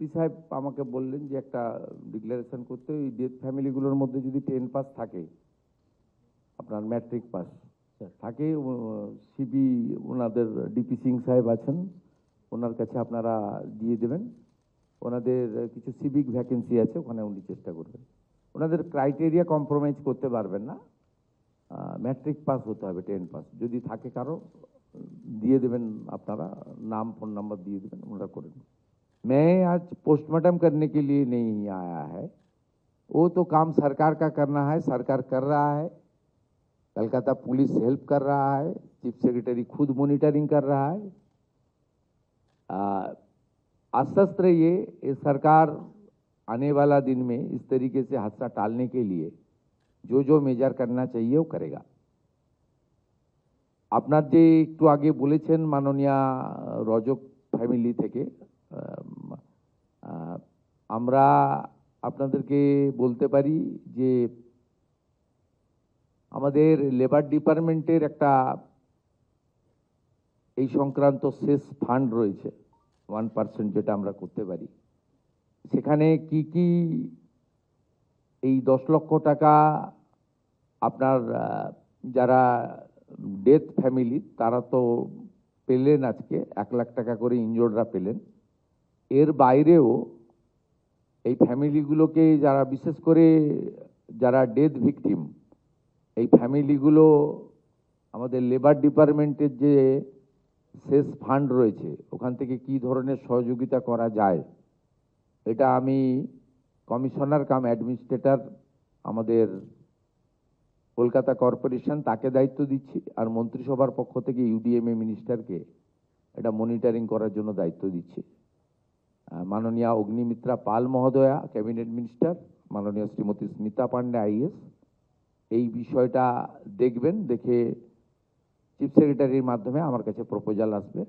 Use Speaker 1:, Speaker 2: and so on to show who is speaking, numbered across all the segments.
Speaker 1: SP সাহেব আমাকে বললেন যে একটা ডিক্লারেশন করতে, ওই ডেথ ফ্যামিলিগুলোর মধ্যে যদি 10 পাস থাকে, আপনার ম্যাট্রিক পাস থাকে, সিবি ওনাদের ডিপি সিং সাহেব আছেন, ওনার কাছে আপনারা দিয়ে দেবেন। ওনাদের কিছু সিভিক ভ্যাকেন্সি আছে, ওখানে উনি চেষ্টা করবেন। ওনাদের ক্রাইটেরিয়া কম্প্রোমাইজ করতে পারবেন না, ম্যাট্রিক পাস হতে হবে, 10 পাস যদি থাকে কারো দিয়ে দেবেন, আপনারা नाम फोन नंबर दिए देवें, उनका करें। मैं आज पोस्टमार्टम करने के लिए नहीं आया है, वो तो काम सरकार का करना है, सरकार कर रहा है। कलकत्ता पुलिस हेल्प कर रहा है, चीफ सेक्रेटरी खुद मॉनिटरिंग कर रहा है। आश्वस्त रहिए, ये सरकार आने वाला दिन में इस तरीके से हादसा टालने के लिए जो जो मेजर करना चाहिए वो करेगा। আপনার যে একটু আগে বলেছেন মাননীয় রজক ফ্যামিলি থেকে, আমরা আপনাদেরকে বলতে পারি যে আমাদের লেবার ডিপার্টমেন্টের একটা এই সংক্রান্ত শেষ ফান্ড রয়েছে 1%, যেটা আমরা করতে পারি। সেখানে কি কি এই 10 লক্ষ টাকা আপনার যারা ডেথ ফ্যামিলি তারা তো পেলেন, আজকে 1 লাখ টাকা করে ইনজোর্ডরা পেলেন। এর বাইরেও এই ফ্যামিলিগুলোকে যারা, বিশেষ করে যারা ডেথ ভিকটিম, এই ফ্যামিলিগুলো আমাদের লেবার ডিপার্টমেন্টের যে শেষ ফান্ড রয়েছে ওখান থেকে কি ধরনের সহযোগিতা করা যায়, এটা আমি কমিশনার কাম অ্যাডমিনিস্ট্রেটর আমাদের কলকাতা কর্পোরেশন তাকে দায়িত্ব দিচ্ছি, আর মন্ত্রিসভার পক্ষ থেকে ইউডিএমএ মিনিস্টারকে এটা মনিটরিং করার জন্য দায়িত্ব দিচ্ছি। মাননীয় অগ্নিমিত্রা পাল মহোদয়া ক্যাবিনেট মিনিস্টার, মাননীয় শ্রীমতী স্মিতা পান্ডে আইএস এই বিষয়টা দেখবেন, দেখে চিফ সেক্রেটারির মাধ্যমে আমার কাছে প্রপোজাল আসবে।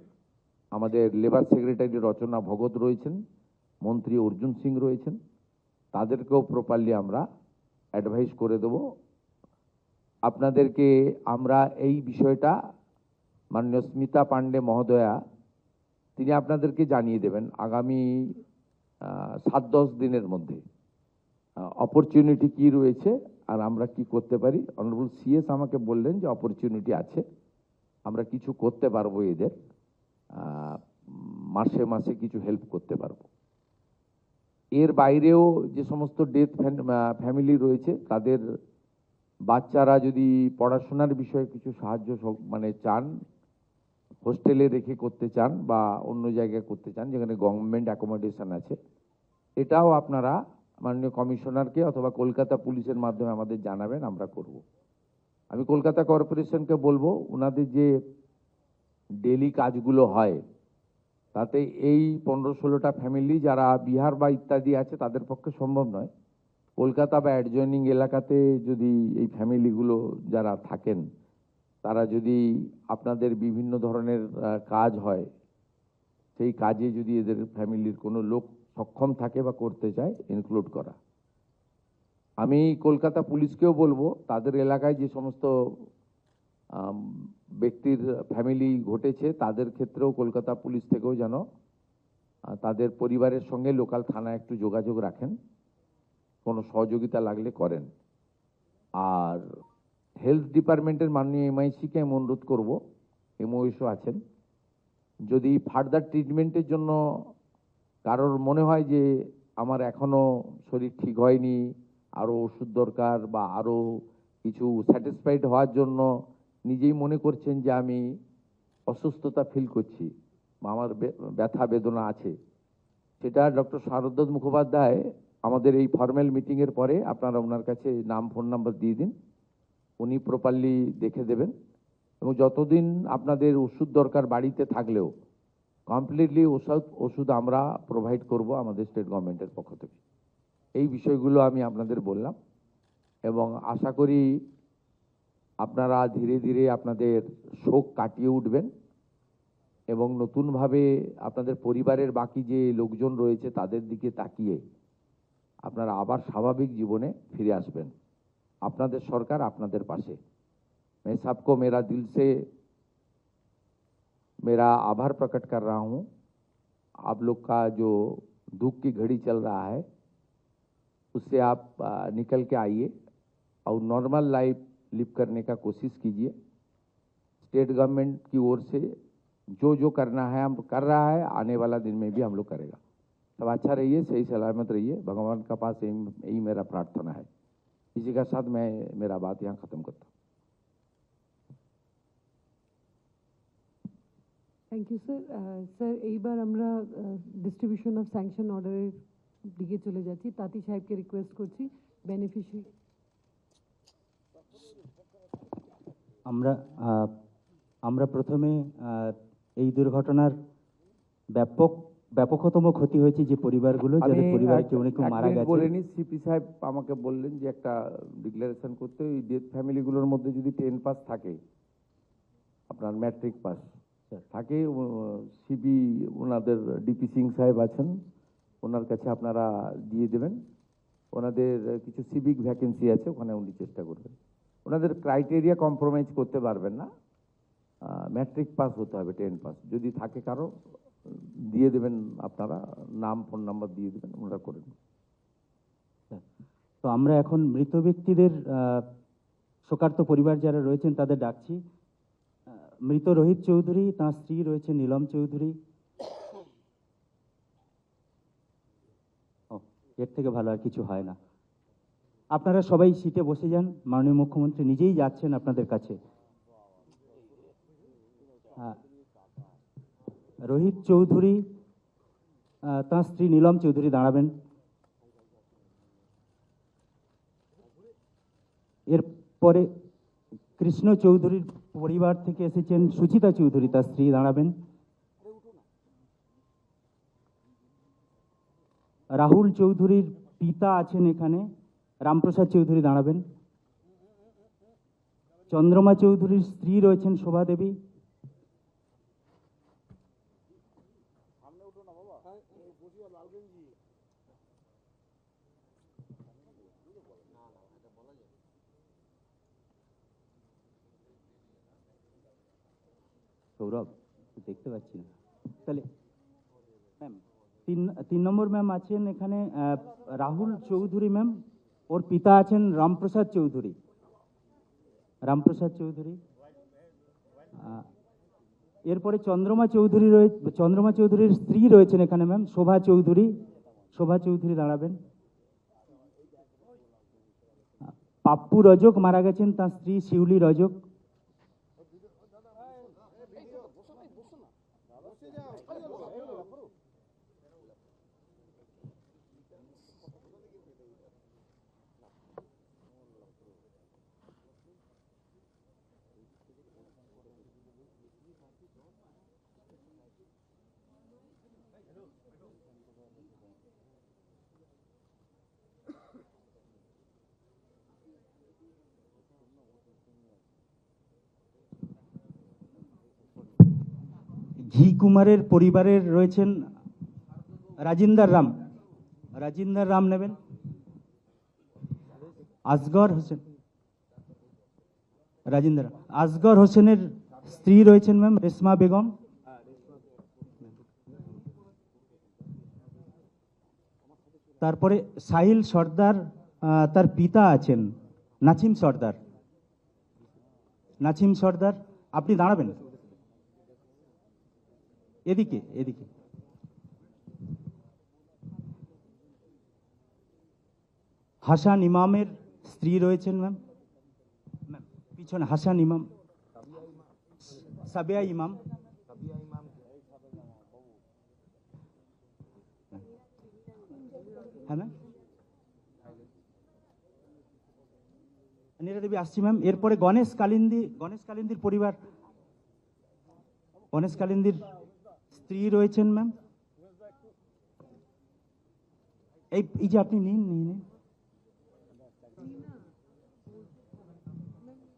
Speaker 1: আমাদের লেবার সেক্রেটারি রচনা ভগত রয়েছেন, মন্ত্রী অর্জুন সিং রয়েছেন, তাদেরকেও প্রপারলি আমরা অ্যাডভাইস করে দেব। আপনাদেরকে আমরা এই বিষয়টা মাননীয় স্মিতা পান্ডে মহোদয়া তিনি আপনাদেরকে জানিয়ে দেবেন আগামী 7-10 দিনের মধ্যে অপরচুনিটি কি রয়েছে আর আমরা কি করতে পারি। অনারেবল সিএস আমাকে বললেন যে অপরচুনিটি আছে, আমরা কিছু করতে পারবো, এদের মাসে মাসে কিছু হেল্প করতে পারবো। এর বাইরেও যে সমস্ত ডেথ ফ্যামিলি রয়েছে তাদের বাচ্চারা যদি পড়াশোনার বিষয়ে কিছু সাহায্য মানে চান, হোস্টেলে রেখে করতে চান বা অন্য জায়গায় করতে চান যেখানে গভর্নমেন্ট অ্যাকোমোডেশন আছে, এটাও আপনারা মাননীয় কমিশনারকে অথবা কলকাতা পুলিশের মাধ্যমে আমাদের জানাবেন, আমরা করব। আমি কলকাতা কর্পোরেশনকে বলবো ওনাদের যে ডেলি কাজগুলো হয় তাতে এই 15-16টা ফ্যামিলি যারা বিহার বা ইত্যাদি আছে তাদের পক্ষে সম্ভব নয়। কলকাতা বা অ্যাডজয়নিং এলাকাতে যদি এই ফ্যামিলিগুলো যারা থাকেন তারা যদি আপনাদের বিভিন্ন ধরনের কাজ হয়, সেই কাজে যদি এদের ফ্যামিলির কোনো লোক সক্ষম থাকে বা করতে চায়, ইনক্লুড করা। আমি কলকাতা পুলিশকেও বলবো তাদের এলাকায় যে সমস্ত ব্যক্তির ফ্যামিলি ঘটেছে তাদের ক্ষেত্রেও কলকাতা পুলিশ থেকেও যেন তাদের পরিবারের সঙ্গে লোকাল থানায় একটু যোগাযোগ রাখেন, কোনো সহযোগিতা লাগলে করেন। আর হেলথ ডিপার্টমেন্টের মাননীয় এমআইসিকে আমি অনুরোধ করবো, এমওএসও আছেন, যদি ফার্দার ট্রিটমেন্টের জন্য কারোর মনে হয় যে আমার এখনও শরীর ঠিক হয়নি, আরও ওষুধ দরকার বা আরও কিছু স্যাটিসফাইড হওয়ার জন্য নিজেই মনে করছেন যে আমি অসুস্থতা ফিল করছি বা আমার ব্যথা বেদনা আছে, সেটা ডক্টর শারদ্বত মুখোপাধ্যায় আমাদের এই ফর্মাল মিটিংয়ের পরে আপনারা ওনার কাছে নাম ফোন নাম্বার দিয়ে দিন, উনি প্রপারলি দেখে দেবেন। এবং যতদিন আপনাদের ওষুধ দরকার বাড়িতে থাকলেও কমপ্লিটলি ওষুধ আমরা প্রোভাইড করব আমাদের স্টেট গভর্নমেন্টের পক্ষ থেকে। এই বিষয়গুলো আমি আপনাদের বললাম এবং আশা করি আপনারা ধীরে ধীরে আপনাদের শোক কাটিয়ে উঠবেন এবং নতুনভাবে আপনাদের পরিবারের বাকি যে লোকজন রয়েছে তাদের দিকে তাকিয়ে আপনারা আবার স্বাভাবিক জীবনে ফিরে আসবেন। আপনাদের সরকার আপনাদের পাশে। मैं सबको मेरा दिल से मेरा आभार प्रकट कर रहा हूँ। आप लोग का जो दुख की घड़ी चल रहा है, उससे आप निकल के आइए और नॉर्मल लाइफ लिव करने का कोशिश कीजिए। स्टेट गवर्नमेंट की ओर से जो जो करना है हम कर रहा है, आने वाला दिन में भी हम लोग करेगा। सब अच्छा रहिए, सही सलामत रहिए, भगवान का पास यही मेरा प्रार्थना है। इसी के साथ मैं मेरा बात यहाँ खत्म करता हूँ।
Speaker 2: Thank you sir. স্যার এইবার আমরা ডিস্ট্রিবিউশন অফ স্যাংশন অর্ডারের দিকে চলে যাচ্ছি। তাঁতি সাহেবকে রিকোয়েস্ট করছি বেনিফিশিয়ারি।
Speaker 3: আমরা প্রথমে এই দুর্ঘটনার ব্যাপকতম ক্ষতি হয়েছে যে পরিবারগুলো, যাদের পরিবারে কেউ না কেউ মারা গেছে।
Speaker 1: বলেনি সিপি সাহেব আমাকে বললেন যে একটা ডিক্লারেশন করতে, ওই ডেথ ফ্যামিলিগুলোর মধ্যে যদি 10 পাস থাকে, আপনার ম্যাট্রিক পাস থাকে, সিপি ওনাদের ডিপি সিং সাহেব আছেন, ওনার কাছে আপনারা দিয়ে দেবেন। ওনাদের কিছু সিভিক ভ্যাকেন্সি আছে, ওখানে উনি চেষ্টা করবেন। ওনাদের ক্রাইটেরিয়া কম্প্রোমাইজ করতে পারবেন না, ম্যাট্রিক পাস হতে হবে, 10 পাস যদি থাকে কারো দিয়ে দেবেন, আপনারা নাম ফোন নাম্বার দিয়ে দেবেন, ওনারা করে দেবেন।
Speaker 3: তো আমরা এখন মৃত ব্যক্তিদের শোকার্ত পরিবার যারা রয়েছেন তাদের ডাকছি। মৃত রোহিত চৌধুরী, তাঁর স্ত্রী রয়েছে নীলম চৌধুরী। এর থেকে ভালো আর কিছু হয় না। আপনারা সবাই সিটে বসে যান, মাননীয় মুখ্যমন্ত্রী নিজেই যাচ্ছেন আপনাদের কাছে। রোহিত চৌধুরী, তাঁর স্ত্রী নীলম চৌধুরী দাঁড়াবেন। এরপরে কৃষ্ণ চৌধুরীর পরিবার থেকে এসেছেন সুচিতা চৌধুরী, তার স্ত্রী দাঁড়াবেন। রাহুল চৌধুরীর পিতা আছেন এখানে, রামপ্রসাদ চৌধুরী দাঁড়াবেন। চন্দ্রমা চৌধুরীর স্ত্রী রয়েছেন শোভা দেবী। সৌরভ দেখতে পাচ্ছি না, তাহলে ম্যাম 3 নম্বর ম্যাম আছেন এখানে রাহুল চৌধুরী ম্যাম, ওর পিতা আছেন রামপ্রসাদ চৌধুরী। এরপরে চন্দ্রমা চৌধুরীর স্ত্রী রয়েছেন এখানে ম্যাম, শোভা চৌধুরী দাঁড়াবেন। পাপ্পু রজক মারা গেছেন, তার স্ত্রী শিউলি রজক। ঘি কুমারের পরিবারের রয়েছেন রাজিন্দার রাম নেবেন। আসগর হোসেনের স্ত্রী রয়েছেন ম্যাম রেশমা বেগম। তারপরে সাহিল সর্দার, তার পিতা আছেন নাছিম সর্দার, আপনি দাঁড়াবেন এদিকে। হাসান ইমামের স্ত্রী রয়েছেন ম্যাম পিছনে, হাসান ইমাম, সাবিয়া ইমাম। হ্যাঁ ম্যাম, নীরা দেবী আসছি ম্যাম। এরপরে গণেশ কালিন্দির পরিবার, গণেশ কালিন্দির স্ত্রী রয়েছেন ম্যাম। এই যে আপনি নিন।